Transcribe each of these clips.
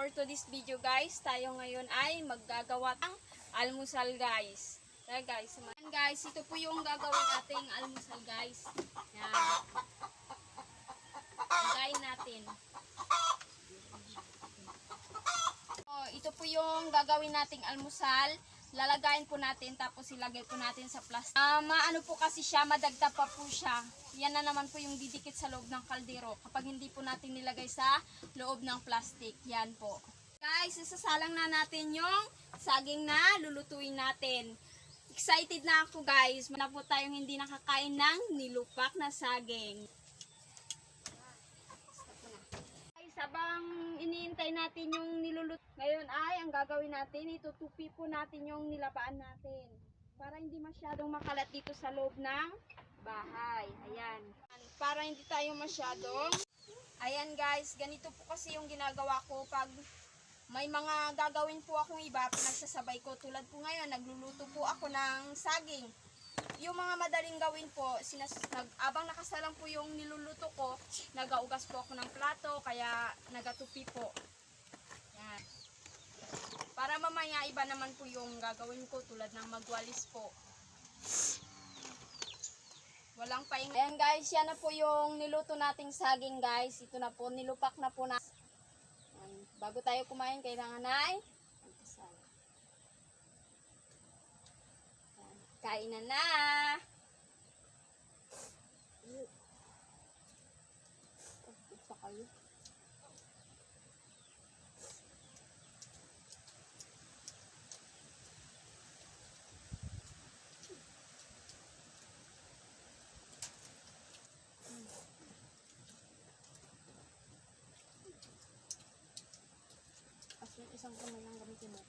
for today's video guys, tayo ngayon ay maggagawa ng almusal guys. Kaya guys, ito po yung gagawin nating almusal guys. Yan. Lagayin natin. Ito po yung gagawin nating almusal. Lalagayin po natin tapos ilagay po natin sa plastic. Maano po kasi siya, madagta pa po siya. Yan na naman po yung didikit sa loob ng kaldero kapag hindi po natin nilagay sa loob ng plastic. Yan po. Guys, isasalang na natin yung saging na lulutuin natin. Excited na ako guys. Mana po tayong hindi nakakain ng nilupak na saging. Habang iniintay natin yung niluluto, ngayon ay ang gagawin natin, itutupi po natin yung nilapaan natin para hindi masyadong makalat dito sa loob ng bahay. Ayan. Para hindi tayo masyadong, ayan guys, ganito po kasi yung ginagawa ko pag may mga gagawin po akong iba, pinagsasabay ko. Tulad po ngayon, nagluluto po ako ng saging. Yung mga madaling gawin po, abang nakasalang po yung niluluto ko, nagaugas po ako ng plato, kaya nagatupi po. Yan. Para mamaya iba naman po yung gagawin ko, tulad ng magwalis po. Walang pahinga. Ayan guys, yan na po yung niluto nating saging guys. Ito na po, nilupak na po na. Bago tayo kumain, kailangan ay kainan na. Isa kayo. Isang kamay lang gamitin mo.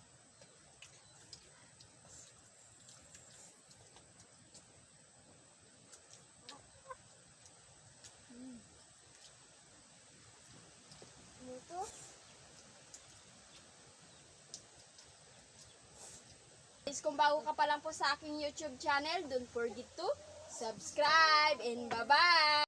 Kung bago ka pa lang po sa aking YouTube channel, don't forget to subscribe and bye-bye!